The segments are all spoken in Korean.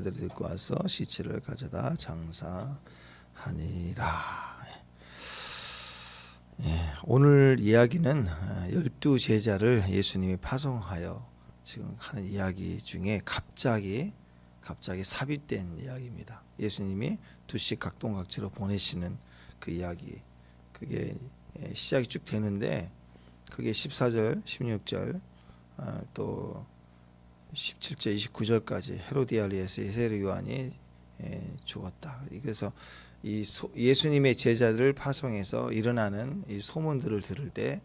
들이 듣고 와서 시체를 가져다 장사하니라. 오늘 이야기는 12제자를 예수님이 파송하여 지금 하는 이야기 중에 갑자기 삽입된 이야기입니다. 예수님이 두씩 각동각지로 보내시는 그 이야기, 그게 시작이 쭉 되는데, 그게 14절, 16절, 또 17절, 29절까지 헤로디아리에서 세례 요한이 죽었다. 그래서 이 예수님의 제자들을 파송해서 일어나는 이 소문들을 들을 때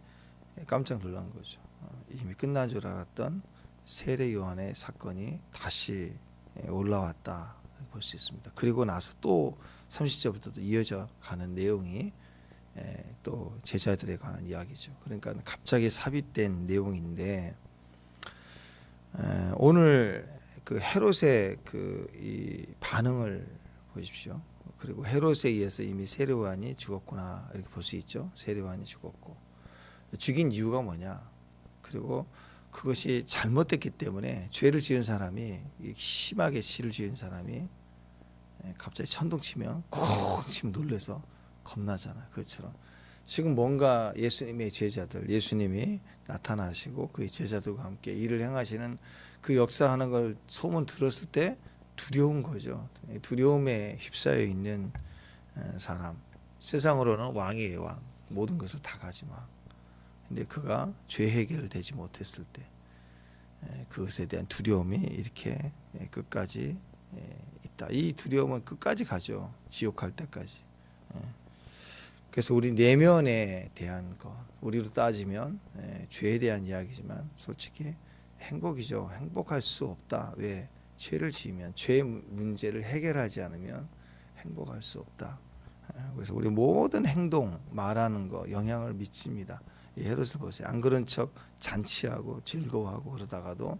깜짝 놀란 거죠. 이미 끝난 줄 알았던 세례 요한의 사건이 다시 올라왔다 볼 수 있습니다. 그리고 나서 또 30절부터도 이어져 가는 내용이 또 제자들에 관한 이야기죠. 그러니까 갑자기 삽입된 내용인데, 오늘 그 헤롯의 이 반응을 보십시오. 그리고 헤롯에 의해서 이미 세례 요한이 죽었구나, 이렇게 볼 수 있죠. 세례 요한이 죽었고, 죽인 이유가 뭐냐? 그리고 그것이 잘못됐기 때문에 죄를 지은 사람이, 심하게 시를 지은 사람이 갑자기 천둥치면 콕 치면 놀래서 겁나잖아요. 그것처럼 지금 뭔가 예수님의 제자들, 예수님이 나타나시고 그 제자들과 함께 일을 행하시는 그 역사하는 걸 소문 들었을 때 두려운 거죠. 두려움에 휩싸여 있는 사람. 세상으로는 왕이에요, 왕. 모든 것을 다 가지만. 근데 그가 죄 해결되지 못했을 때 그것에 대한 두려움이 이렇게 끝까지 있다. 이 두려움은 끝까지 가죠. 지옥 갈 때까지. 그래서 우리 내면에 대한 것, 우리로 따지면 죄에 대한 이야기지만 솔직히 행복이죠. 행복할 수 없다. 왜? 죄를 지으면, 죄 문제를 해결하지 않으면 행복할 수 없다. 그래서 우리 모든 행동, 말하는 거 영향을 미칩니다. 이 헤롯을 보세요. 안 그런 척 잔치하고 즐거워하고 그러다가도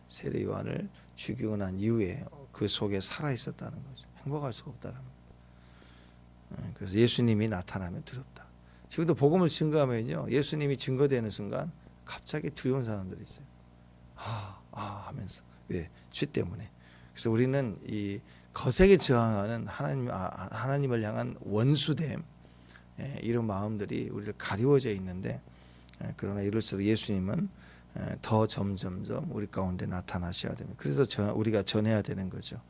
세례 요한을 죽이고 난 이후에 그 속에 살아 있었다는 거죠. 행복할 수가 없다는 거죠. 그래서 예수님이 나타나면 두렵다. 지금도 복음을 증거하면요, 예수님이 증거되는 순간 갑자기 두려운 사람들이 있어요. 하면서. 왜? 죄 때문에. 그래서 우리는 이 거세게 저항하는 하나님을 향한 원수됨, 이런 마음들이 우리를 가리워져 있는데, 그러나 이럴수록 예수님은 더 점점점 우리 가운데 나타나셔야 됩니다. 그래서 우리가 전해야 되는 거죠.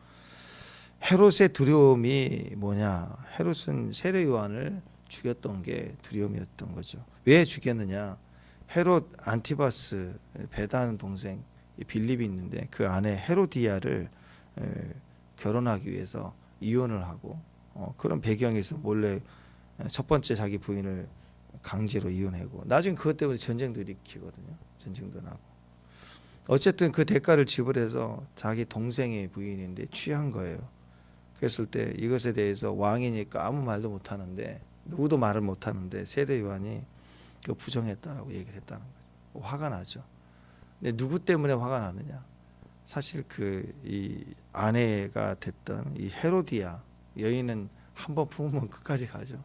헤롯의 두려움이 뭐냐? 헤롯은 세례 요한을 죽였던 게 두려움이었던 거죠. 왜 죽였느냐? 헤롯 안티바스, 베다는 동생 빌립이 있는데 그 아내 헤로디아를 결혼하기 위해서 이혼을 하고, 그런 배경에서 몰래 첫 번째 자기 부인을 강제로 이혼하고, 나중에 그것 때문에 전쟁도 일으키거든요. 전쟁도 나고. 어쨌든 그 대가를 지불해서 자기 동생의 부인인데 취한 거예요. 그랬을 때 이것에 대해서 왕이니까 아무 말도 못하는데, 누구도 말을 못하는데 세례 요한이 그 부정했다라고 얘기를 했다는 거죠. 화가 나죠. 근데 누구 때문에 화가 나느냐? 사실 이 아내가 됐던 이 헤로디아 여인은 한번 품으면 끝까지 가죠.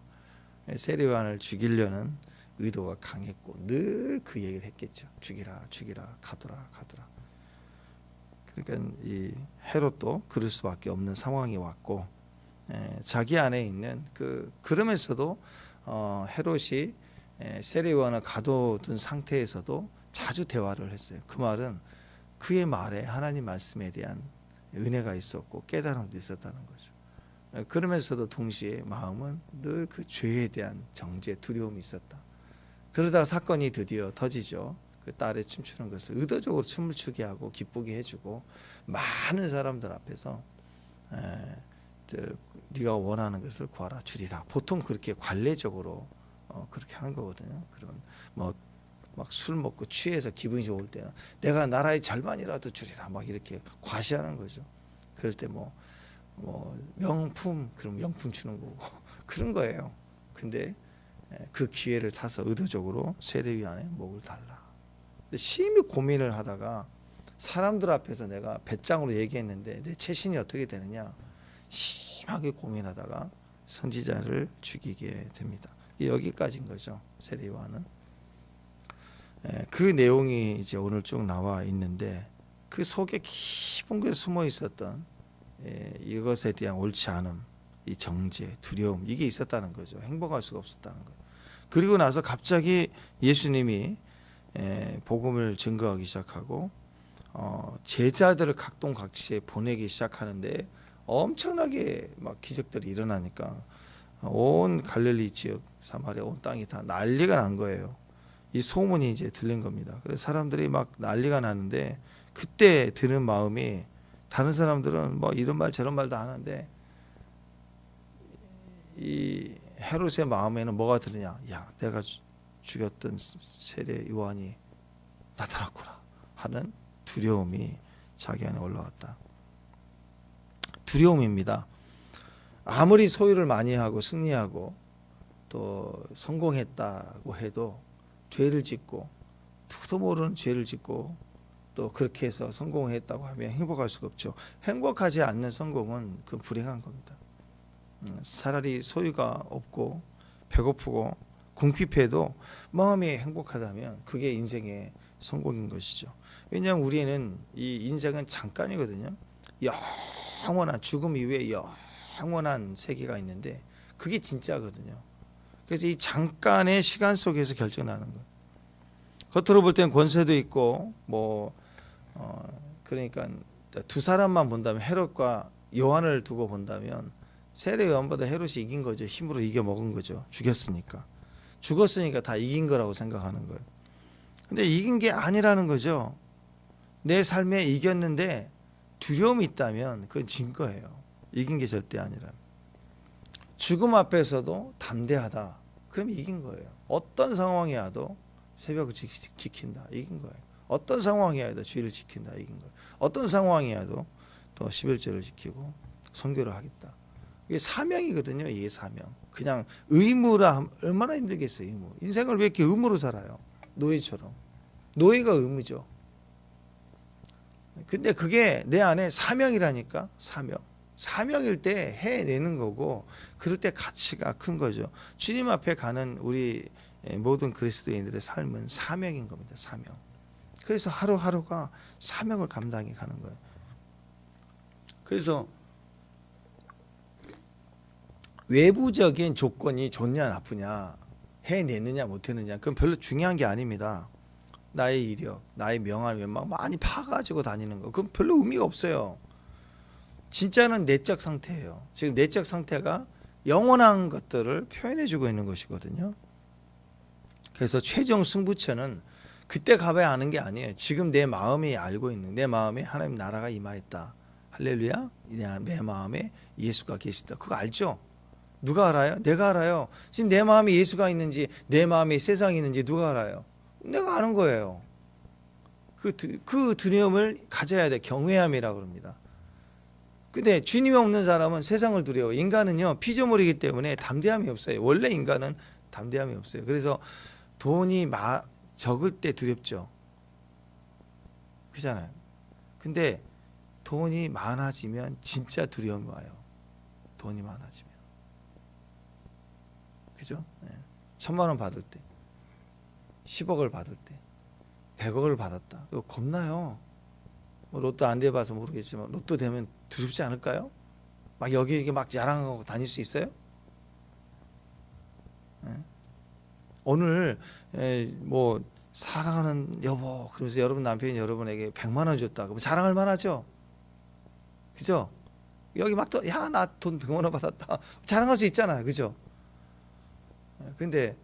세례 요한을 죽이려는 의도가 강했고 늘 그 얘기를 했겠죠. 죽이라, 죽이라, 가두라, 가두라. 그러니까 이 헤롯도 그럴 수밖에 없는 상황이 왔고, 자기 안에 있는 그러면서도 헤롯이 세례 요한을 가둬둔 상태에서도 자주 대화를 했어요. 그 말은 그의 말에 하나님 말씀에 대한 은혜가 있었고 깨달음도 있었다는 거죠. 그러면서도 동시에 마음은 늘 그 죄에 대한 정죄, 두려움이 있었다. 그러다가 사건이 드디어 터지죠. 그 딸의 춤추는 것을 의도적으로 춤을 추게 하고 기쁘게 해주고, 많은 사람들 앞에서 네가 원하는 것을 구하라, 주리라. 보통 그렇게 관례적으로 그렇게 하는 거거든요. 그러면 막 술 먹고 취해서 기분이 좋을 때는 내가 나라의 절반이라도 주리라, 막 이렇게 과시하는 거죠. 그럴 때 뭐 명품, 그럼 명품 주는 거고 그런 거예요. 근데 그 기회를 타서 의도적으로 세례 요한의 목을 달라. 근데 심히 고민을 하다가 사람들 앞에서 내가 배짱으로 얘기했는데 내 채신이 어떻게 되느냐, 심하게 고민하다가 선지자를 죽이게 됩니다. 여기까지인 거죠. 세례 요한은. 그 내용이 이제 오늘 쭉 나와 있는데, 그 속에 깊은 곳에 숨어 있었던 이것에 대한 옳지 않음, 이 정죄, 두려움 이게 있었다는 거죠. 행복할 수가 없었다는 거예요. 그리고 나서 갑자기 예수님이 복음을 증거하기 시작하고 제자들을 각동각시에 보내기 시작하는데 엄청나게 막 기적들이 일어나니까 온 갈릴리 지역, 사마리아 온 땅이 다 난리가 난 거예요. 이 소문이 이제 들린 겁니다. 그래서 사람들이 막 난리가 나는데 그때 드는 마음이 다른 사람들은 뭐 이런 말 저런 말도 하는데 이 헤롯의 마음에는 뭐가 드느냐? 야, 내가 죽였던 세례 요한이 나타났구나 하는 두려움이 자기 안에 올라왔다. 두려움입니다. 아무리 소유를 많이 하고 승리하고 또 성공했다고 해도 죄를 짓고 누구도 모르는 죄를 짓고 또 그렇게 해서 성공했다고 하면 행복할 수가 없죠. 행복하지 않는 성공은 그 불행한 겁니다. 차라리 소유가 없고 배고프고 궁핍해도 마음이 행복하다면 그게 인생의 성공인 것이죠. 왜냐하면 우리는 이 인생은 잠깐이거든요. 영원한 죽음 이후에 영원한 세계가 있는데 그게 진짜거든요. 그래서 이 잠깐의 시간 속에서 결정나는 거예요. 겉으로 볼 때는 권세도 있고 그러니까 두 사람만 본다면 헤롯과 요한을 두고 본다면 세례 요한보다 헤롯이 이긴 거죠. 힘으로 이겨 먹은 거죠. 죽었으니까 다 이긴 거라고 생각하는 거예요. 근데 이긴 게 아니라는 거죠. 내 삶에 이겼는데 두려움이 있다면 그건 진 거예요. 이긴 게 절대 아니라. 죽음 앞에서도 담대하다. 그럼 이긴 거예요. 어떤 상황이 와도 새벽을 지킨다. 이긴 거예요. 어떤 상황이 와도 주의를 지킨다. 이긴 거예요. 어떤 상황이 와도 또 11절을 지키고 선교를 하겠다. 이게 사명이거든요. 이게 사명. 그냥 의무라 하면 얼마나 힘들겠어요. 의무. 인생을 왜 이렇게 의무로 살아요? 노예처럼. 노예가 의무죠. 근데 그게 내 안에 사명이라니까. 사명일 때 해내는 거고 그럴 때 가치가 큰 거죠. 주님 앞에 가는 우리 모든 그리스도인들의 삶은 사명인 겁니다. 사명. 그래서 하루하루가 사명을 감당해 가는 거예요. 그래서 외부적인 조건이 좋냐 나쁘냐 해내느냐 못해느냐 그건 별로 중요한 게 아닙니다. 나의 이력, 나의 명함, 웬만 많이 파가지고 다니는 거 그건 별로 의미가 없어요. 진짜는 내적 상태예요. 지금 내적 상태가 영원한 것들을 표현해주고 있는 것이거든요. 그래서 최종 승부처는 그때 가봐야 아는 게 아니에요. 지금 내 마음이 알고 있는 내 마음에 하나님 나라가 임하였다. 할렐루야. 내 마음에 예수가 계시다. 그거 알죠? 누가 알아요? 내가 알아요. 지금 내 마음에 예수가 있는지 내 마음에 세상이 있는지 누가 알아요? 내가 아는 거예요. 그 두려움을 가져야 돼. 경외함이라고 합니다. 근데 주님이 없는 사람은 세상을 두려워. 인간은요 피조물이기 때문에 담대함이 없어요. 원래 인간은 담대함이 없어요. 그래서 돈이 적을 때 두렵죠. 그렇잖아요. 근데 돈이 많아지면 진짜 두려움이 와요. 돈이 많아지면. 그죠? 1,000만 원 받을 때, 10억을 받을 때, 100억을 받았다. 이거 겁나요. 로또 안 돼봐서 모르겠지만 로또 되면 두렵지 않을까요? 막 여기 막 자랑하고 다닐 수 있어요? 오늘 뭐 사랑하는 여보 그러면서 여러분 남편이 여러분에게 100만 원 줬다. 그럼 자랑할 만하죠? 그죠? 여기 막 또 야 나 돈 100만 원 받았다. 자랑할 수 있잖아요. 그죠? 근데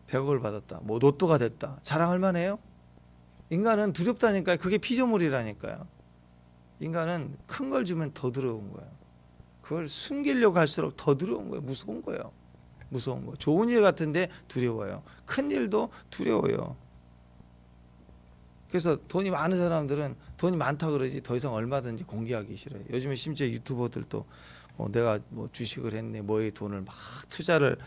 100억을 받았다. 뭐 로또가 됐다. 자랑할 만해요? 인간은 두렵다니까요. 그게 피조물이라니까요. 인간은 큰 걸 주면 더 두려운 거예요. 그걸 숨기려고 할수록 더 두려운 거예요. 무서운 거예요. 무서운 거. 좋은 일 같은데 두려워요. 큰 일도 두려워요. 그래서 돈이 많은 사람들은 돈이 많다 그러지 더 이상 얼마든지 공개하기 싫어요. 요즘에 심지어 유튜버들도 내가 뭐 주식을 했네, 뭐에 돈을 막 투자를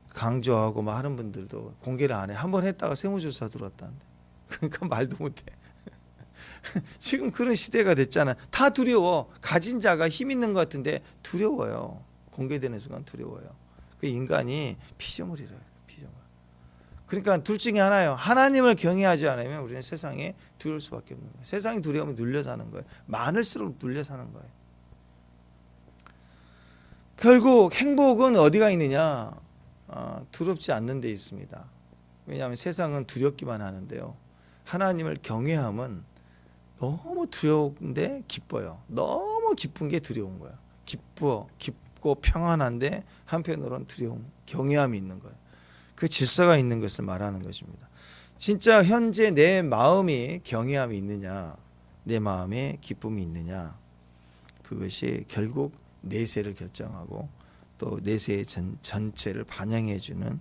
강조하고 막 하는 분들도 공개를 안 해. 한 번 했다가 세무조사 들어왔다는데. 그러니까 말도 못해. 지금 그런 시대가 됐잖아. 다 두려워. 가진 자가 힘 있는 것 같은데 두려워요. 공개되는 순간 두려워요. 그 인간이 피조물이래요. 피조물. 그러니까 둘 중에 하나예요. 하나님을 경외하지 않으면 우리는 세상에 두려울 수밖에 없는 거예요. 세상이 두려우면 눌려 사는 거예요. 많을수록 눌려 사는 거예요. 결국 행복은 어디가 있느냐? 두렵지 않는 데 있습니다. 왜냐하면 세상은 두렵기만 하는데요. 하나님을 경외함은 너무 두려운데 기뻐요. 너무 기쁜 게 두려운 거예요. 깊고 평안한데 한편으로는 두려움, 경외함이 있는 거예요. 그 질서가 있는 것을 말하는 것입니다. 진짜 현재 내 마음이 경외함이 있느냐, 내 마음에 기쁨이 있느냐, 그것이 결국 내세를 결정하고 또 내세의 전체를 반영해 주는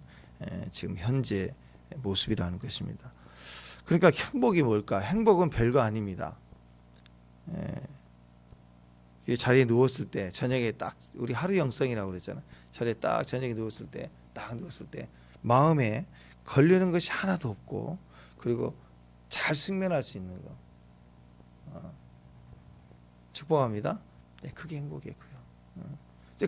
지금 현재 모습이라는 것입니다. 그러니까 행복이 뭘까? 행복은 별거 아닙니다. 자리에 누웠을 때 저녁에 딱 우리 하루 영성이라고 그랬잖아요. 자리에 딱 저녁에 누웠을 때 마음에 걸리는 것이 하나도 없고 그리고 잘 숙면할 수 있는 거. 축복합니다. 네, 그게 행복이에요.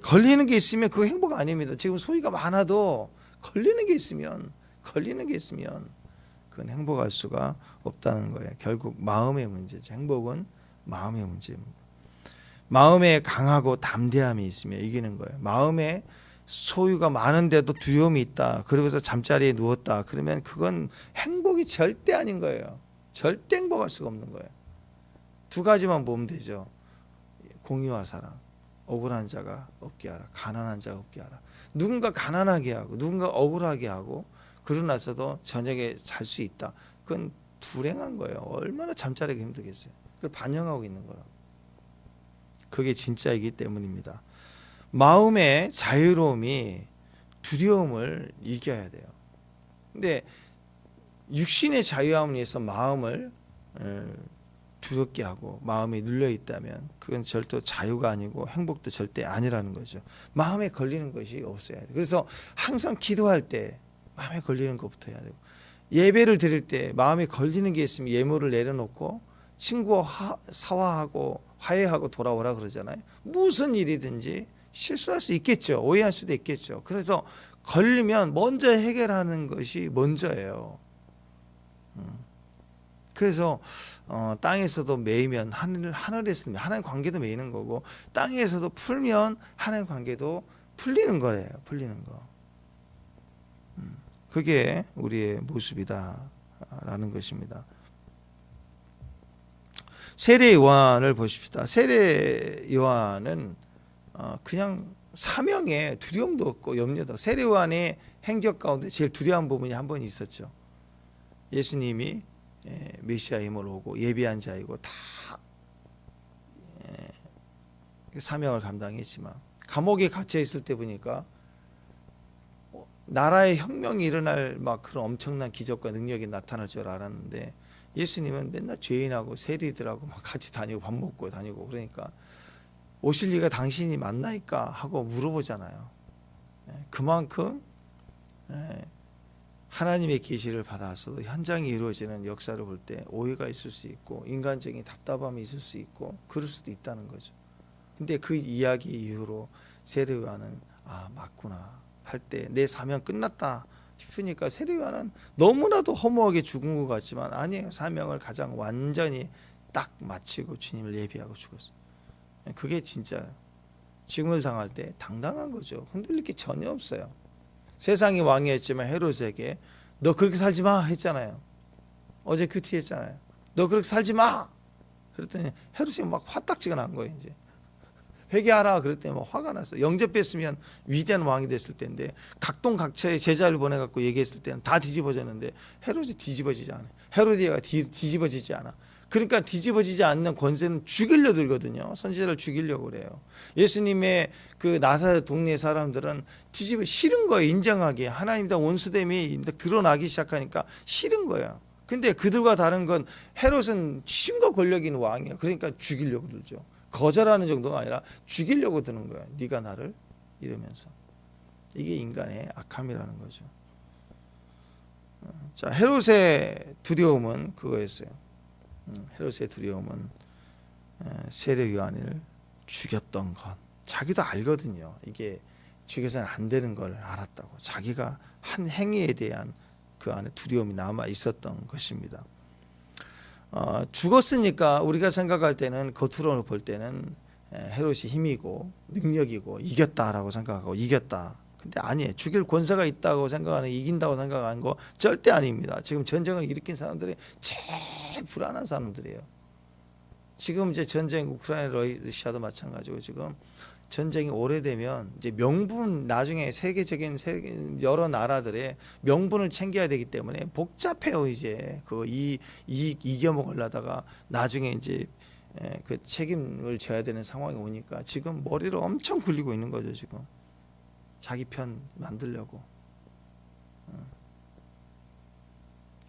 걸리는 게 있으면 그거 행복 아닙니다. 지금 소유가 많아도 걸리는 게 있으면 그건 행복할 수가 없다는 거예요. 결국 마음의 문제죠. 행복은 마음의 문제입니다. 마음에 강하고 담대함이 있으면 이기는 거예요. 마음에 소유가 많은데도 두려움이 있다. 그러고서 잠자리에 누웠다. 그러면 그건 행복이 절대 아닌 거예요. 절대 행복할 수가 없는 거예요. 두 가지만 보면 되죠. 공의와 사랑. 억울한 자가 없게 하라. 가난한 자가 없게 하라. 누군가 가난하게 하고 누군가 억울하게 하고 그러고 나서도 저녁에 잘 수 있다. 그건 불행한 거예요. 얼마나 잠자리가 힘들겠어요. 그걸 반영하고 있는 거라고. 그게 진짜이기 때문입니다. 마음의 자유로움이 두려움을 이겨야 돼요. 근데 육신의 자유함을 위해서 마음을 두렵게 하고 마음이 눌려 있다면 그건 절대 자유가 아니고 행복도 절대 아니라는 거죠. 마음에 걸리는 것이 없어야 돼요. 그래서 항상 기도할 때 마음에 걸리는 것부터 해야 되고 예배를 드릴 때 마음에 걸리는 게 있으면 예물을 내려놓고 친구와 사화하고 화해하고 돌아오라 그러잖아요. 무슨 일이든지 실수할 수 있겠죠. 오해할 수도 있겠죠. 그래서 걸리면 먼저 해결하는 것이 먼저예요. 그래서 땅에서도 매이면 하늘에서 하나님 관계도 매이는 거고 땅에서도 풀면 하나님 관계도 풀리는 거예요. 풀리는 거. 그게 우리의 모습이다라는 것입니다. 세례 요한을 보십시다. 세례 요한은 그냥 사명에 두려움도 없고 염려도. 세례 요한의 행적 가운데 제일 두려운 부분이 한 번 있었죠. 예수님이 메시아임을 오고 예비한 자이고 다 사명을 감당했지만 감옥에 갇혀 있을 때 보니까 나라의 혁명이 일어날 막 그런 엄청난 기적과 능력이 나타날 줄 알았는데 예수님은 맨날 죄인하고 세리들하고 막 같이 다니고 밥 먹고 다니고 그러니까 오실 리가 당신이 맞나이까 하고 물어보잖아요. 그만큼 하나님의 계시를 받아서도 현장이 이루어지는 역사를 볼 때 오해가 있을 수 있고 인간적인 답답함이 있을 수 있고 그럴 수도 있다는 거죠. 근데 그 이야기 이후로 세례 요한은 맞구나 할 때 내 사명 끝났다 싶으니까 세례 요한은 너무나도 허무하게 죽은 것 같지만 아니에요. 사명을 가장 완전히 딱 마치고 주님을 예비하고 죽었어요. 그게 진짜 죽음을 당할 때 당당한 거죠. 흔들릴 게 전혀 없어요. 세상이 왕이었지만 헤롯에게 너 그렇게 살지 마 했잖아요. 어제 큐티했잖아요. 너 그렇게 살지 마. 그랬더니 헤롯이 막 화딱지가 난 거예요. 이제 회개하라 그랬더니 막 화가 났어. 영접했으면 위대한 왕이 됐을 텐데 각동각처의 제자를 보내갖고 얘기했을 때는 다 뒤집어졌는데 헤롯이 뒤집어지지 않아요. 헤로디아가 뒤집어지지 않아. 그러니까 뒤집어지지 않는 권세는 죽이려 들거든요. 선지자를 죽이려고 그래요. 예수님의 그 나사렛 동네 사람들은 뒤집어 싫은 거예요. 인정하기. 하나님과 원수됨이 드러나기 시작하니까 싫은 거예요. 근데 그들과 다른 건 헤롯은 힘과 권력이 있는 왕이에요. 그러니까 죽이려고 들죠. 거절하는 정도가 아니라 죽이려고 드는 거예요. 네가 나를 이러면서. 이게 인간의 악함이라는 거죠. 자, 헤롯의 두려움은 그거였어요. 헤롯의 두려움은 세례 요한을 죽였던 것. 자기도 알거든요. 이게 죽여서는 안 되는 걸 알았다고. 자기가 한 행위에 대한 그 안에 두려움이 남아 있었던 것입니다. 죽었으니까 우리가 생각할 때는 겉으로 볼 때는 헤롯이 힘이고 능력이고 이겼다라고 생각하고 이겼다. 근데 아니에요. 죽일 권세가 있다고 생각하는, 이긴다고 생각하는 거 절대 아닙니다. 지금 전쟁을 일으킨 사람들이 제일 불안한 사람들이에요. 지금 이제 전쟁 우크라이나 러시아도 마찬가지고 지금 전쟁이 오래되면 이제 명분, 나중에 세계적인 여러 나라들의 명분을 챙겨야 되기 때문에 복잡해요. 이제 이겨 먹으려다가 나중에 이제 그 책임을 져야 되는 상황이 오니까 지금 머리를 엄청 굴리고 있는 거죠. 지금 자기 편 만들려고.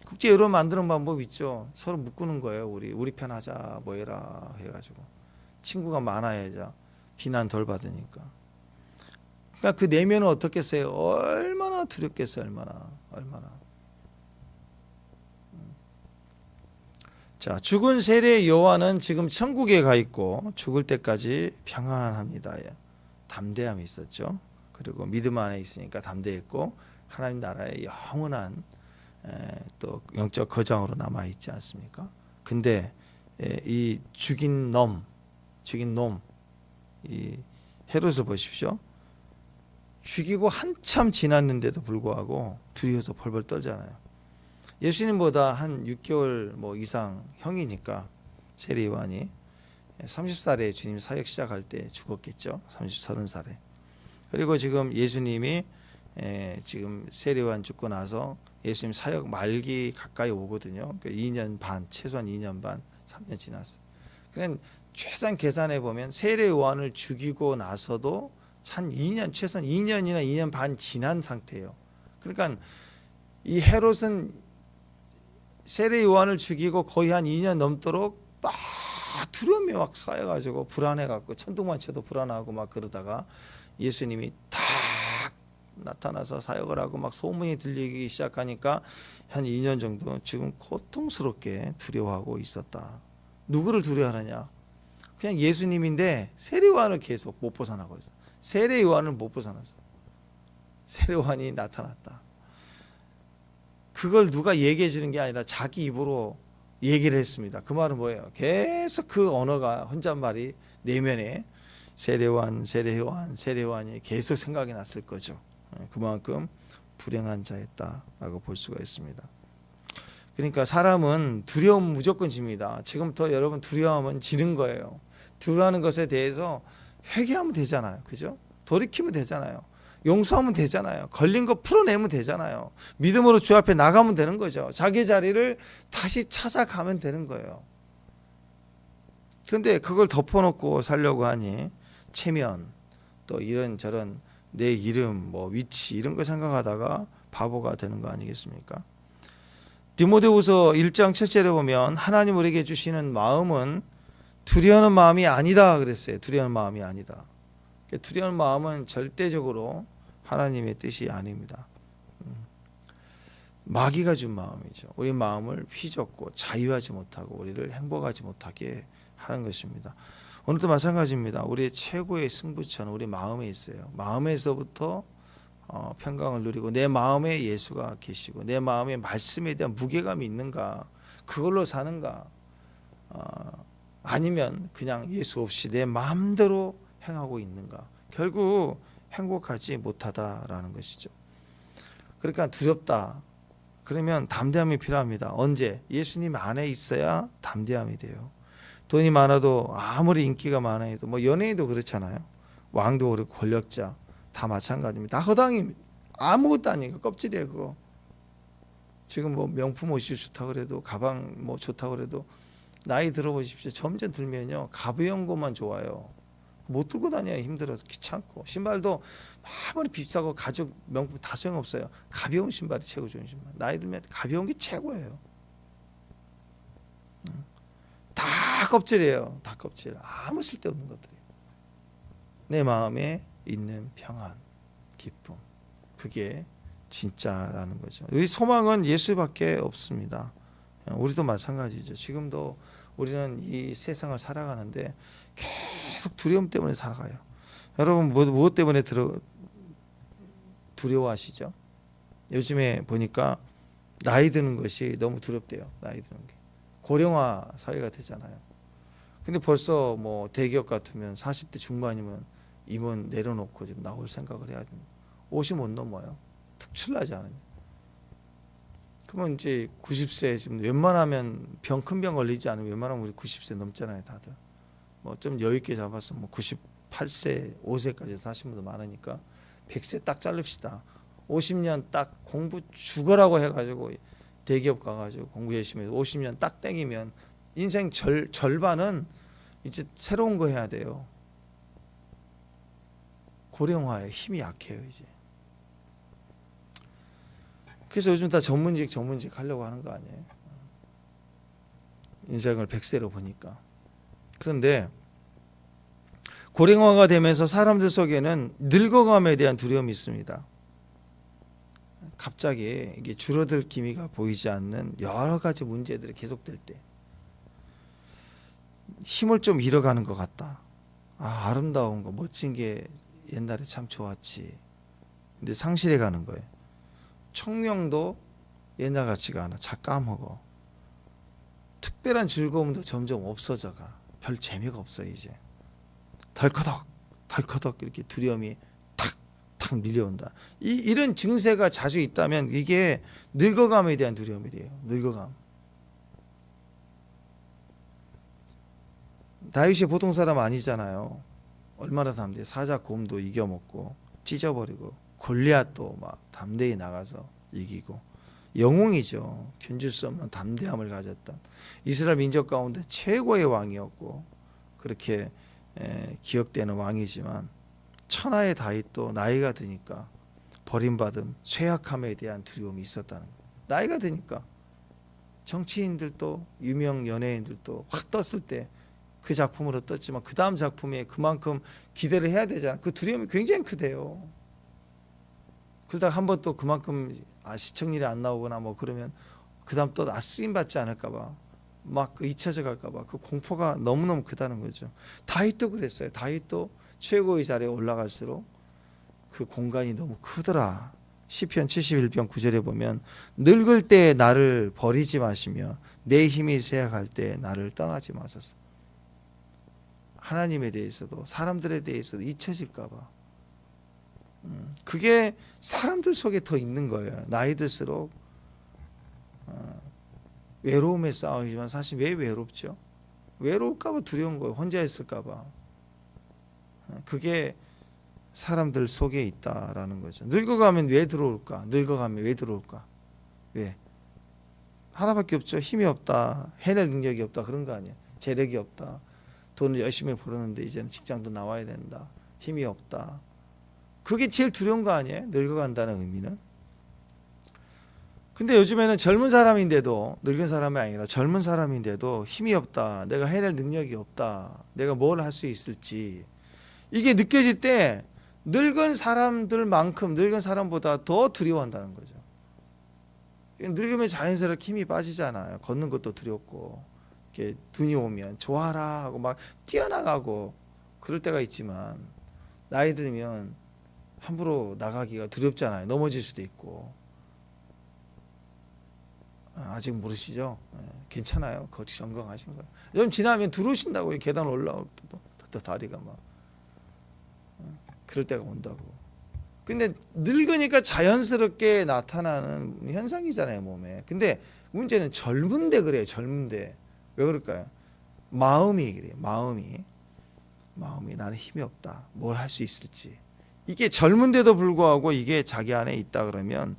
국제 여론 만드는 방법 있죠. 서로 묶는 거예요. 우리 편 하자, 뭐 해라 해가지고 친구가 많아야죠. 비난 덜 받으니까. 그러니까 그 내면은 어떻겠어요? 얼마나 두렵겠어요. 얼마나. 자, 죽은 세례 요한은 지금 천국에 가 있고 죽을 때까지 평안합니다. 담대함이 있었죠. 그리고 믿음 안에 있으니까 담대했고 하나님 나라의 영원한 또 영적 거장으로 남아 있지 않습니까? 근데 이 죽인 놈, 이 헤롯을 보십시오. 죽이고 한참 지났는데도 불구하고 두려워서 벌벌 떨잖아요. 예수님보다 한 6개월 뭐 이상 형이니까 세례 요한이 30살에 주님 사역 시작할 때 죽었겠죠. 30살에. 그리고 지금 예수님이 지금 세례 요한 죽고 나서 예수님 사역 말기 가까이 오거든요. 2년 반, 최소한 2년 반, 3년 지났어요. 그러니까 최소한 계산해 보면 세례 요한을 죽이고 나서도 한 2년, 최소한 2년이나 2년 반 지난 상태예요. 그러니까 이 헤롯은 세례 요한을 죽이고 거의 한 2년 넘도록 막 두려움이 막 쌓여가지고 불안해갖고 천둥만 쳐도 불안하고 막 그러다가 예수님이 탁 나타나서 사역을 하고 막 소문이 들리기 시작하니까 한 2년 정도 지금 고통스럽게 두려워하고 있었다. 누구를 두려워하느냐? 그냥 예수님인데 세례 요한을 계속 못 벗어나고 있어요. 세례 요한을 못 벗어났어요. 세례 요한이 나타났다. 그걸 누가 얘기해 주는 게 아니라 자기 입으로 얘기를 했습니다. 그 말은 뭐예요? 계속 그 언어가 혼잣말이 내면에 세례 요한이 계속 생각이 났을 거죠. 그만큼 불행한 자였다라고 볼 수가 있습니다. 그러니까 사람은 두려움 무조건 집니다. 지금부터 여러분 두려움은 지는 거예요. 두려워하는 것에 대해서 회개하면 되잖아요. 그죠? 돌이키면 되잖아요. 용서하면 되잖아요. 걸린 거 풀어내면 되잖아요. 믿음으로 주 앞에 나가면 되는 거죠. 자기 자리를 다시 찾아가면 되는 거예요. 그런데 그걸 덮어놓고 살려고 하니 체면, 또 이런저런 내 이름, 뭐 위치 이런 거 생각하다가 바보가 되는 거 아니겠습니까? 디모데후서 1장 7절에 보면 하나님 우리에게 주시는 마음은 두려워하는 마음이 아니다 그랬어요. 두려워하는 마음이 아니다. 두려워하는 마음은 절대적으로 하나님의 뜻이 아닙니다. 마귀가 준 마음이죠. 우리 마음을 휘젓고 자유하지 못하고 우리를 행복하지 못하게 하는 것입니다. 오늘도 마찬가지입니다. 우리의 최고의 승부처는 우리 마음에 있어요. 마음에서부터 평강을 누리고 내 마음에 예수가 계시고 내 마음에 말씀에 대한 무게감이 있는가, 그걸로 사는가, 아니면 그냥 예수 없이 내 마음대로 행하고 있는가, 결국 행복하지 못하다라는 것이죠. 그러니까 두렵다. 그러면 담대함이 필요합니다. 언제? 예수님 안에 있어야 담대함이 돼요. 돈이 많아도 아무리 인기가 많아도 뭐 연예인도 그렇잖아요. 왕도 그렇고 권력자 다 마찬가지입니다. 다 허당입니다. 아무것도 아니에요. 껍질이에요. 그거. 지금 뭐 명품 옷이 좋다고 그래도, 가방 뭐 좋다고 그래도 나이 들어보십시오. 점점 들면요 가벼운 것만 좋아요. 못 들고 다녀야 힘들어서 귀찮고, 신발도 아무리 비싸고 가죽 명품 다 소용없어요. 가벼운 신발이 최고 좋은 신발. 나이 들면 가벼운 게 최고예요. 다 껍질이에요. 다 껍질. 아무 쓸데없는 것들이에요. 내 마음에 있는 평안, 기쁨, 그게 진짜라는 거죠. 우리 소망은 예수밖에 없습니다. 우리도 마찬가지죠. 지금도 우리는 이 세상을 살아가는데 계속 두려움 때문에 살아가요. 여러분 무엇 때문에 두려워하시죠? 요즘에 보니까 나이 드는 것이 너무 두렵대요. 나이 드는 게 고령화 사회가 되잖아요. 근데 벌써 뭐 대기업 같으면 40대 중반이면 임원 내려놓고 지금 나올 생각을 해야 됩니다. 50 못 넘어요. 특출나지 않으면. 그러면 이제 90세 지금 웬만하면 큰 병 걸리지 않으면 웬만하면 우리 90세 넘잖아요, 다들. 뭐 좀 여유 있게 잡아서 뭐 98세, 5세까지 사신 분도 많으니까 100세 딱 자릅시다. 50년 딱 공부 죽어라고 해가지고 대기업 가가지고 공부 열심히 해서 50년 딱 땡기면 인생 절반은 이제 새로운 거 해야 돼요. 고령화에 힘이 약해요, 이제. 그래서 요즘 다 전문직 하려고 하는 거 아니에요. 인생을 100세로 보니까. 그런데 고령화가 되면서 사람들 속에는 늙어감에 대한 두려움이 있습니다. 갑자기 이게 줄어들 기미가 보이지 않는 여러 가지 문제들이 계속될 때 힘을 좀 잃어가는 것 같다. 아름다운 거, 멋진 게 옛날에 참 좋았지. 근데 상실해 가는 거예요. 청명도 옛날 같지가 않아. 잘 까먹어. 특별한 즐거움도 점점 없어져가. 별 재미가 없어 이제. 덜커덕 이렇게 두려움이 탁 밀려온다. 이런 증세가 자주 있다면 이게 늙어감에 대한 두려움이래요. 늙어감. 다윗이 보통 사람 아니잖아요. 얼마나 담대해. 사자 곰도 이겨먹고 찢어버리고 골리앗도 막 담대히 나가서 이기고 영웅이죠. 견줄 수 없는 담대함을 가졌던 이스라엘 민족 가운데 최고의 왕이었고 그렇게 기억되는 왕이지만 천하의 다윗도 나이가 드니까 버림받음, 쇠약함에 대한 두려움이 있었다는 거예요. 나이가 드니까 정치인들도 유명 연예인들도 확 떴을 때 그 작품으로 떴지만 그 다음 작품에 그만큼 기대를 해야 되잖아요. 그 두려움이 굉장히 크대요. 그러다가 한번 또 그만큼 시청률이 안 나오거나 뭐 그러면 그 다음 또 쓰임 받지 않을까봐 막 잊혀져 갈까봐 그 공포가 너무너무 크다는 거죠. 다윗도 그랬어요. 다윗도 최고의 자리에 올라갈수록 그 공간이 너무 크더라. 시편 71편 9절에 보면 늙을 때 나를 버리지 마시며 내 힘이 쇠약할 때 나를 떠나지 마소서. 하나님에 대해서도 사람들에 대해서도 잊혀질까 봐. 그게 사람들 속에 더 있는 거예요. 나이 들수록 외로움에 싸우지만 사실 왜 외롭죠? 외로울까 봐 두려운 거예요. 혼자 있을까 봐. 그게 사람들 속에 있다라는 거죠. 늙어가면 왜 들어올까? 늙어가면 왜 들어올까? 왜? 하나밖에 없죠. 힘이 없다. 해낼 능력이 없다. 그런 거 아니에요. 재력이 없다. 돈을 열심히 벌었는데 이제는 직장도 나와야 된다. 힘이 없다. 그게 제일 두려운 거 아니에요? 늙어간다는 의미는. 근데 요즘에는 젊은 사람인데도 늙은 사람이 아니라 젊은 사람인데도 힘이 없다. 내가 해낼 능력이 없다. 내가 뭘 할 수 있을지. 이게 느껴질 때 늙은 사람들만큼 늙은 사람보다 더 두려워한다는 거죠. 늙으면 자연스럽게 힘이 빠지잖아요. 걷는 것도 두렵고 이렇게 눈이 오면 좋아라 하고 막 뛰어나가고 그럴 때가 있지만 나이 들면 함부로 나가기가 두렵잖아요. 넘어질 수도 있고. 아직 모르시죠? 괜찮아요. 거기 건강하신 거예요. 좀 지나면 들어오신다고요. 계단 올라올 때도 다리가 막 그럴 때가 온다고. 근데 늙으니까 자연스럽게 나타나는 현상이잖아요, 몸에. 근데 문제는 젊은데 그래요. 젊은데 왜 그럴까요? 마음이 그래요. 마음이 나는 힘이 없다. 뭘 할 수 있을지. 이게 젊은데도 불구하고 이게 자기 안에 있다 그러면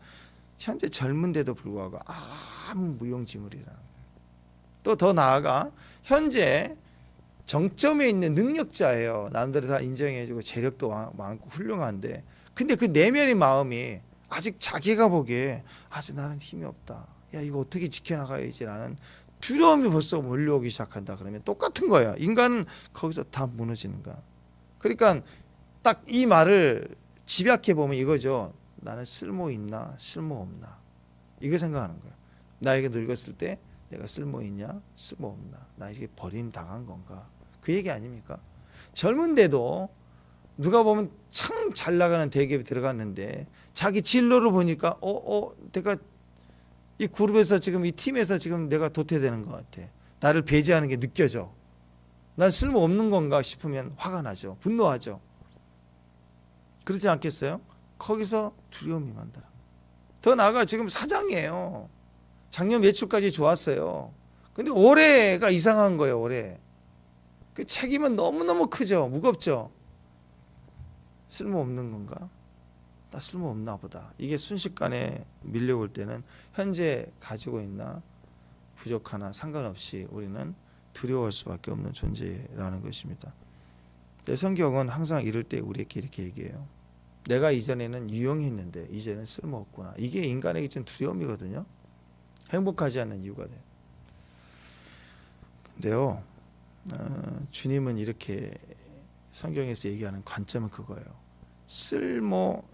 현재 젊은데도 불구하고 아무 무용지물이라는 거예요. 또 더 나아가 현재 정점에 있는 능력자예요. 남들이 다 인정해주고 재력도 많고 훌륭한데 근데 그 내면의 마음이 아직 자기가 보기에 아직 나는 힘이 없다. 야 이거 어떻게 지켜나가야지라는 두려움이 벌써 몰려오기 시작한다 그러면 똑같은 거예요. 인간은 거기서 다 무너지는 거야. 그러니까 딱 이 말을 집약해 보면 이거죠. 나는 쓸모 있나 쓸모 없나 이거 생각하는 거예요. 나에게 늙었을 때 내가 쓸모 있냐 쓸모 없나 나에게 버림 당한 건가 그 얘기 아닙니까? 젊은데도 누가 보면 참 잘 나가는 대기업에 들어갔는데 자기 진로를 보니까 내가 이 그룹에서 지금 이 팀에서 지금 내가 도태되는 것 같아. 나를 배제하는 게 느껴져. 난 쓸모없는 건가 싶으면 화가 나죠. 분노하죠. 그렇지 않겠어요? 거기서 두려움이 만들어. 더 나아가 지금 사장이에요. 작년 매출까지 좋았어요. 근데 올해가 이상한 거예요. 올해. 그 책임은 너무너무 크죠. 무겁죠. 쓸모없는 건가? 나 쓸모없나 보다. 이게 순식간에 밀려올 때는 현재 가지고 있나 부족하나 상관없이 우리는 두려워할 수밖에 없는 존재라는 것입니다. 내 성경은 항상 이럴 때 우리에게 이렇게 얘기해요. 내가 이전에는 유용했는데 이제는 쓸모없구나. 이게 인간에게 좀 두려움이거든요. 행복하지 않는 이유가 돼요. 근데요, 주님은 이렇게 성경에서 얘기하는 관점은 그거예요. 쓸모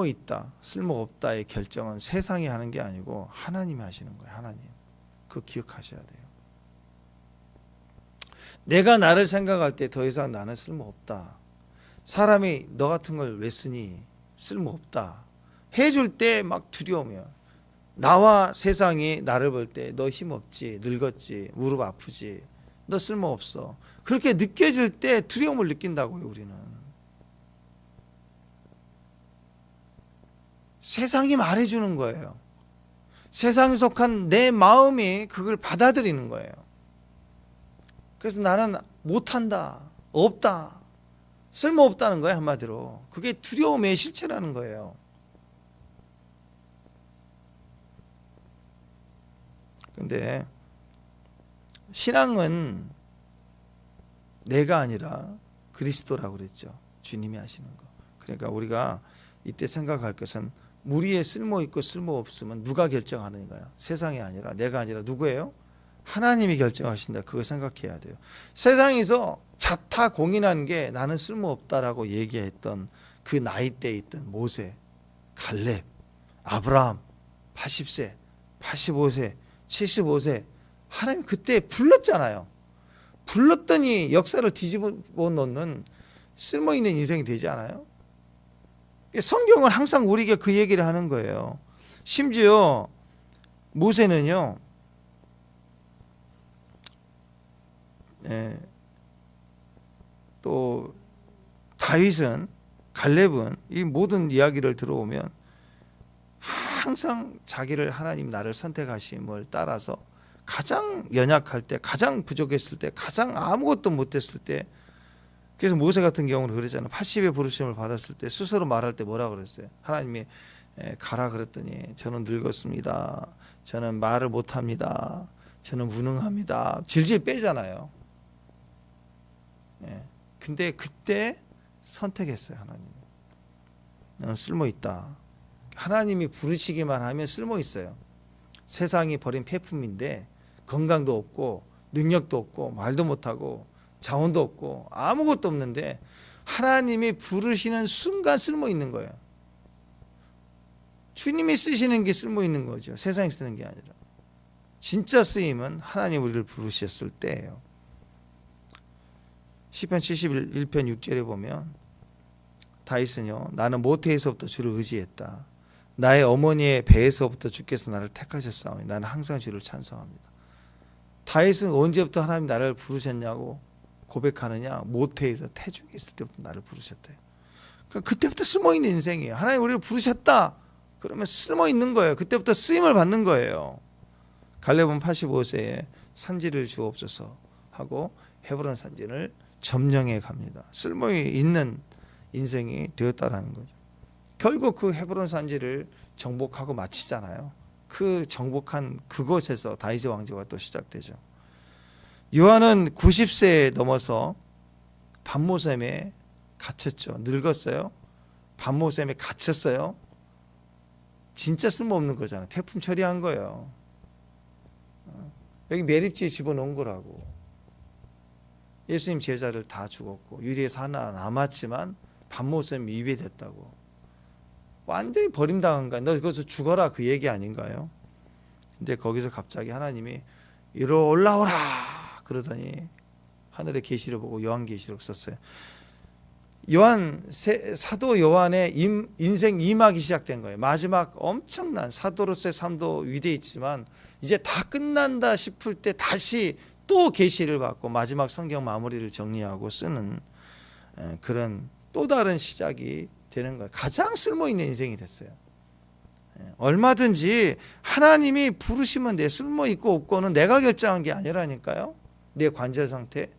있다, 쓸모 없다의 결정은 세상이 하는 게 아니고 하나님이 하시는 거예요. 하나님. 그거 기억하셔야 돼요. 내가 나를 생각할 때 더 이상 나는 쓸모 없다. 사람이 너 같은 걸 왜 쓰니? 쓸모 없다. 해줄 때 막 두려우면 나와 세상이 나를 볼 때 너 힘없지, 늙었지, 무릎 아프지, 너 쓸모없어. 그렇게 느껴질 때 두려움을 느낀다고요. 우리는 세상이 말해주는 거예요. 세상에 속한 내 마음이 그걸 받아들이는 거예요. 그래서 나는 못한다, 없다, 쓸모없다는 거예요. 한마디로 그게 두려움의 실체라는 거예요. 근데 신앙은 내가 아니라 그리스도라고 그랬죠. 주님이 하시는 거. 그러니까 우리가 이때 생각할 것은 우리의 쓸모 있고 쓸모 없음은 누가 결정하는가요? 세상이 아니라 내가 아니라 누구예요? 하나님이 결정하신다. 그거 생각해야 돼요. 세상에서 자타 공인한 게 나는 쓸모 없다라고 얘기했던 그 나이대에 있던 모세, 갈렙, 아브라함, 80세, 85세, 75세 하나님 그때 불렀잖아요. 불렀더니 역사를 뒤집어 놓는 쓸모있는 인생이 되지 않아요? 성경은 항상 우리에게 그 얘기를 하는 거예요. 심지어 모세는요, 또 다윗은, 갈렙은 이 모든 이야기를 들어오면 항상 자기를 하나님 나를 선택하심을 따라서 가장 연약할 때, 가장 부족했을 때, 가장 아무것도 못했을 때, 그래서 모세 같은 경우는 그랬잖아요. 80의 부르심을 받았을 때 스스로 말할 때 뭐라 그랬어요? 하나님이 가라 그랬더니 저는 늙었습니다. 저는 말을 못합니다. 저는 무능합니다. 질질 빼잖아요. 근데 그때 선택했어요. 하나님. 너는 쓸모 있다. 하나님이 부르시기만 하면 쓸모 있어요. 세상이 버린 폐품인데 건강도 없고 능력도 없고 말도 못하고 자원도 없고 아무것도 없는데 하나님이 부르시는 순간 쓸모 있는 거예요. 주님이 쓰시는 게 쓸모 있는 거죠. 세상이 쓰는 게 아니라. 진짜 쓰임은 하나님 우리를 부르셨을 때예요. 시편 71편 6절에 보면 다윗은요, 나는 모태에서부터 주를 의지했다. 나의 어머니의 배에서부터 주께서 나를 택하셨사오니 나는 항상 주를 찬송합니다. 다윗은 언제부터 하나님 나를 부르셨냐고 고백하느냐? 모태에서 태중에 있을 때부터 나를 부르셨대요. 그러니까 그때부터 쓸모있는 인생이에요. 하나님 우리를 부르셨다. 그러면 쓸모있는 거예요. 그때부터 쓰임을 받는 거예요. 갈렙은 85세에 산지를 주옵소서 하고 헤브론 산지를 점령해 갑니다. 쓸모있는 인생이 되었다라는 거죠. 결국 그 헤브론 산지를 정복하고 마치잖아요. 그 정복한 그곳에서 다윗의 왕조가 또 시작되죠. 요한은 90세에 넘어서 반모섬에 갇혔죠. 늙었어요. 반모섬에 갇혔어요. 진짜 쓸모없는 거잖아요. 폐품 처리한 거예요. 여기 매립지에 집어넣은 거라고. 예수님 제자들 다 죽었고 유리에서 하나 남았지만 반모섬이 위배됐다고. 완전히 버림당한 거야. 너 거기서 죽어라 그 얘기 아닌가요? 근데 거기서 갑자기 하나님이 이리 올라오라 그러더니 하늘의 계시를 보고 요한계시록 썼어요. 사도 요한의 인생 2막이 시작된 거예요. 마지막 엄청난 사도로서의 삶도 위대했지만 이제 다 끝난다 싶을 때 다시 또 계시를 받고 마지막 성경 마무리를 정리하고 쓰는 그런 또 다른 시작이 되는 거예요. 가장 쓸모있는 인생이 됐어요. 얼마든지 하나님이 부르시면 돼. 쓸모있고 없고는 내가 결정한 게 아니라니까요. 내 관절 상태,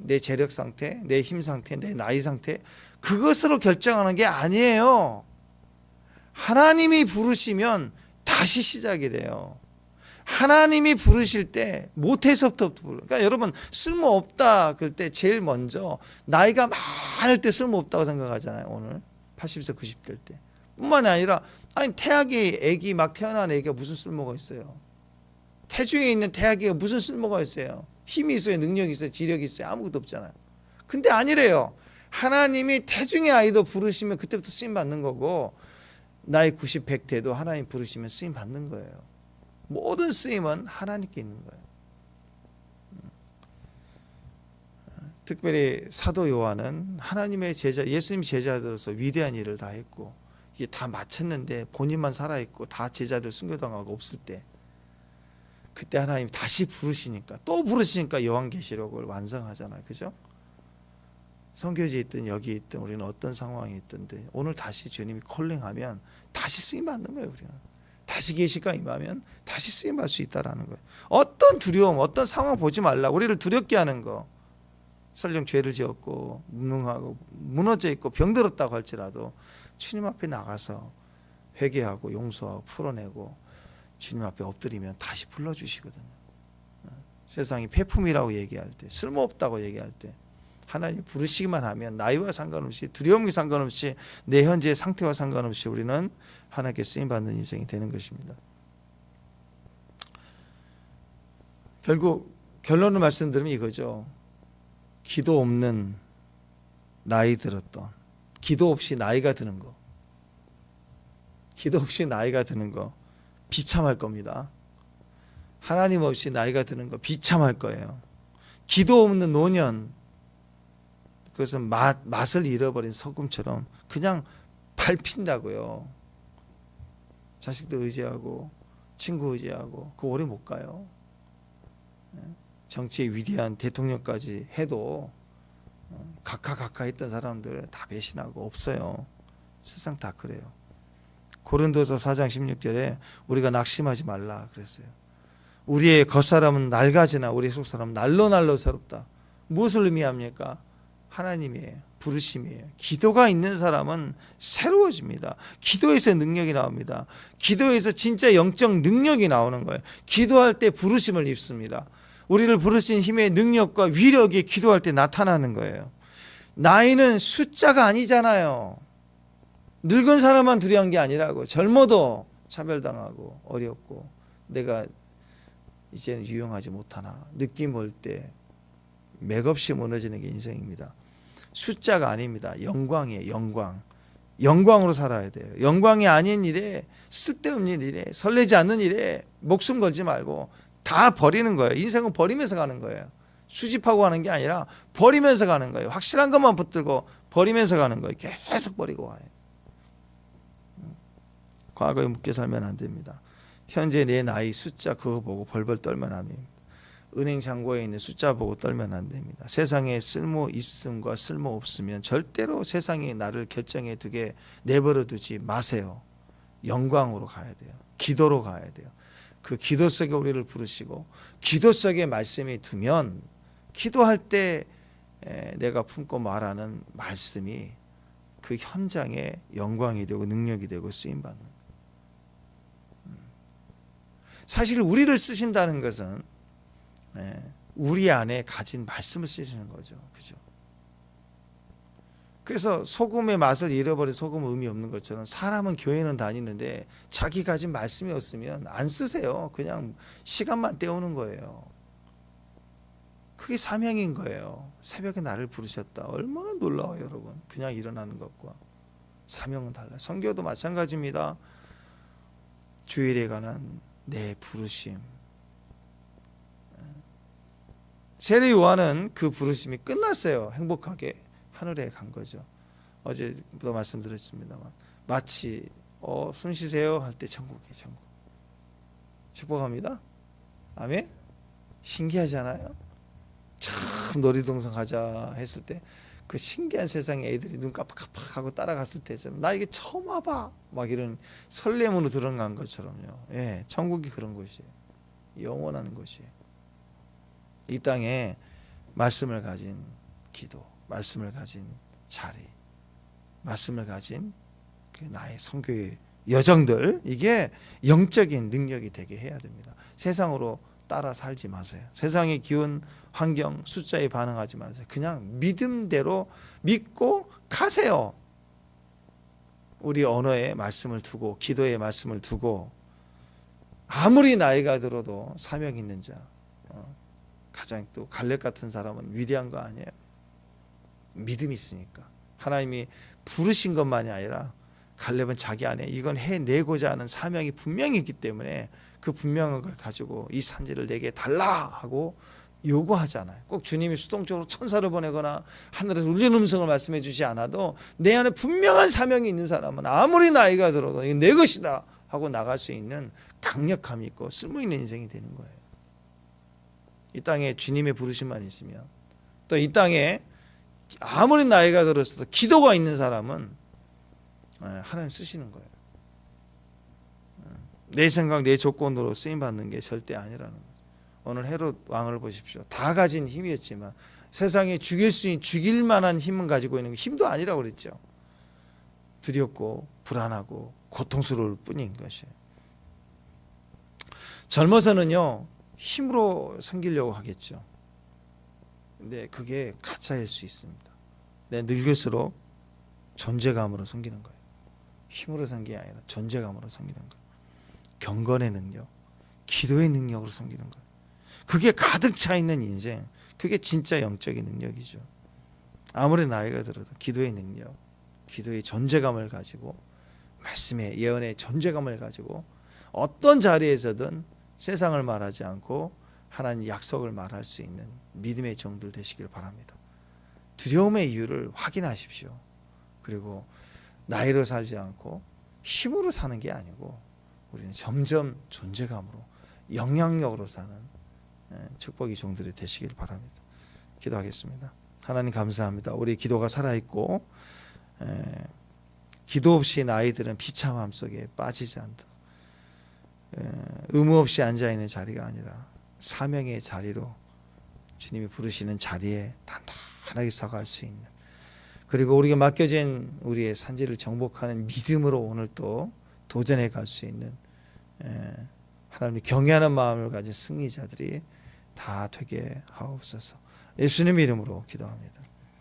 내 재력 상태, 내 힘 상태, 내 나이 상태, 그것으로 결정하는 게 아니에요. 하나님이 부르시면 다시 시작이 돼요. 하나님이 부르실 때 못해서부터 부르. 그러니까 여러분 쓸모없다 그럴 때 제일 먼저 나이가 많을 때 쓸모없다고 생각하잖아요. 오늘 80세 90대 때 뿐만이 아니라 태아기 애기 막 태어난 애기가 무슨 쓸모가 있어요. 태중에 있는 태아기가 무슨 쓸모가 있어요. 힘이 있어요, 능력이 있어요, 지력이 있어요. 아무것도 없잖아요. 근데 아니래요. 하나님이 태중의 아이도 부르시면 그때부터 쓰임 받는 거고, 나이 90, 100 돼도 하나님 부르시면 쓰임 받는 거예요. 모든 쓰임은 하나님께 있는 거예요. 특별히 사도 요한은 하나님의 제자, 예수님 제자들로서 위대한 일을 다 했고 이게 다 마쳤는데 본인만 살아있고 다 제자들 순교당하고 없을 때, 그때 하나님 다시 부르시니까, 또 부르시니까 요한계시록을 완성하잖아요. 그죠? 선교지에 있든 여기 있든 우리는 어떤 상황이 있든데 오늘 다시 주님이 콜링하면 다시 쓰임받는 거예요. 우리는 다시 계시가 임하면 다시 쓰임받을 수 있다라는 거예요. 어떤 두려움, 어떤 상황 보지 말라. 우리를 두렵게 하는 거, 설령 죄를 지었고 무능하고 무너져 있고 병들었다고 할지라도 주님 앞에 나가서 회개하고 용서하고 풀어내고 주님 앞에 엎드리면 다시 불러주시거든요. 세상이 폐품이라고 얘기할 때, 쓸모없다고 얘기할 때 하나님이 부르시기만 하면 나이와 상관없이, 두려움과 상관없이, 내 현재의 상태와 상관없이 우리는 하나님께 쓰임받는 인생이 되는 것입니다. 결국 결론을 말씀드리면 이거죠. 기도 없는 나이 들었던, 기도 없이 나이가 드는 거, 기도 없이 나이가 드는 거 비참할 겁니다. 하나님 없이 나이가 드는 거 비참할 거예요. 기도 없는 노년, 그것은 맛을 잃어버린 소금처럼 그냥 밟힌다고요. 자식들 의지하고 친구 의지하고 그 오래 못 가요. 정치의 위대한 대통령까지 해도 각하 했던 사람들 다 배신하고 없어요. 세상 다 그래요. 고린도서 4장 16절에 우리가 낙심하지 말라 그랬어요. 우리의 겉사람은 낡아지나 우리의 속사람은 날로 새롭다. 무엇을 의미합니까? 하나님이에요. 부르심이에요. 기도가 있는 사람은 새로워집니다. 기도에서 능력이 나옵니다. 기도에서 진짜 영적 능력이 나오는 거예요. 기도할 때 부르심을 입습니다. 우리를 부르신 힘의 능력과 위력이 기도할 때 나타나는 거예요. 나이는 숫자가 아니잖아요. 늙은 사람만 두려운 게 아니라고. 젊어도 차별당하고 어렵고 내가 이제는 유용하지 못하나 느낌 올 때 맥없이 무너지는 게 인생입니다. 숫자가 아닙니다. 영광이에요. 영광으로 살아야 돼요. 영광이 아닌 일에, 쓸데없는 일에, 설레지 않는 일에 목숨 걸지 말고 다 버리는 거예요. 인생은 버리면서 가는 거예요. 수집하고 가는 게 아니라 버리면서 가는 거예요. 확실한 것만 붙들고 버리면서 가는 거예요. 계속 버리고 가요. 과거에 묶여 살면 안 됩니다. 현재 내 나이 숫자 그거 보고 벌벌 떨면 안 됩니다. 은행 잔고에 있는 숫자 보고 떨면 안 됩니다. 세상에 쓸모 있음과 쓸모 없으면 절대로 세상이 나를 결정해 두게 내버려 두지 마세요. 영광으로 가야 돼요. 기도로 가야 돼요. 그 기도 속에 우리를 부르시고 기도 속에 말씀이 두면 기도할 때 내가 품고 말하는 말씀이 그 현장에 영광이 되고 능력이 되고 쓰임받는. 사실 우리를 쓰신다는 것은 우리 안에 가진 말씀을 쓰시는 거죠. 그죠? 그래서 소금의 맛을 잃어버린 소금은 의미 없는 것처럼 사람은 교회는 다니는데 자기 가진 말씀이 없으면 안 쓰세요. 그냥 시간만 때우는 거예요. 그게 사명인 거예요. 새벽에 나를 부르셨다. 얼마나 놀라워요, 여러분. 그냥 일어나는 것과 사명은 달라요. 선교도 마찬가지입니다. 주일에 관한 내 부르심. 세례 요한은 그 부르심이 끝났어요. 행복하게 하늘에 간 거죠. 어제도 말씀드렸습니다만 마치 숨 쉬세요 할 때 천국에 천국 축복합니다. 아멘. 신기하잖아요. 참 놀이동산 가자 했을 때 그 신기한 세상에 애들이 눈 깜빡깜빡하고 따라갔을 때잖아요. 나 이게 처음 와봐 막 이런 설렘으로 들어간 것처럼요. 예, 천국이 그런 곳이에요. 영원한 곳이에요. 이 땅에 말씀을 가진 기도, 말씀을 가진 자리, 말씀을 가진 그 나의 선교의 여정들, 이게 영적인 능력이 되게 해야 됩니다. 세상으로 따라 살지 마세요. 세상의 기운, 환경, 숫자에 반응하지 마세요. 그냥 믿음대로 믿고 가세요. 우리 언어에 말씀을 두고, 기도에 말씀을 두고, 아무리 나이가 들어도 사명 있는 자, 가장 또 갈렙 같은 사람은 위대한 거 아니에요. 믿음이 있으니까. 하나님이 부르신 것만이 아니라 갈렙은 자기 안에 이건 해내고자 하는 사명이 분명히 있기 때문에 그 분명한 걸 가지고 이 산지를 내게 달라 하고 요구하잖아요. 꼭 주님이 수동적으로 천사를 보내거나 하늘에서 울리는 음성을 말씀해 주지 않아도 내 안에 분명한 사명이 있는 사람은 아무리 나이가 들어도 이건 내 것이다 하고 나갈 수 있는 강력함이 있고 쓸모있는 인생이 되는 거예요. 이 땅에 주님의 부르심만 있으면, 또 이 땅에 아무리 나이가 들었어도 기도가 있는 사람은 하나님 쓰시는 거예요. 내 생각, 내 조건으로 쓰임받는 게 절대 아니라는 거죠. 오늘 헤롯 왕을 보십시오. 다 가진 힘이었지만 세상에 죽일 만한 힘은 가지고 있는 게 힘도 아니라고 그랬죠. 두렵고 불안하고 고통스러울 뿐인 것이에요. 젊어서는요, 힘으로 섬기려고 하겠죠. 근데 그게 가짜일 수 있습니다. 늙을수록 존재감으로 섬기는 거예요. 힘으로 섬기는 게 아니라 존재감으로 섬기는 거예요. 경건의 능력, 기도의 능력으로 섬기는 거예요. 그게 가득 차 있는 인생, 그게 진짜 영적인 능력이죠. 아무리 나이가 들어도 기도의 능력, 기도의 존재감을 가지고, 말씀의 예언의 존재감을 가지고 어떤 자리에서든 세상을 말하지 않고 하나님 약속을 말할 수 있는 믿음의 종들 되시길 바랍니다. 두려움의 이유를 확인하십시오. 그리고 나이로 살지 않고 힘으로 사는 게 아니고 우리는 점점 존재감으로, 영향력으로 사는 축복의 종들이 되시길 바랍니다. 기도하겠습니다. 하나님 감사합니다. 우리 기도가 살아있고 기도 없이 나이들은 비참함 속에 빠지지 않도록 의무 없이 앉아있는 자리가 아니라 사명의 자리로 주님이 부르시는 자리에 단단하게 서갈 수 있는, 그리고 우리가 맡겨진 우리의 산지를 정복하는 믿음으로 오늘 또 도전해 갈 수 있는 하나님을 경외하는 마음을 가진 승리자들이 다 되게 하옵소서. 예수님 이름으로 기도합니다.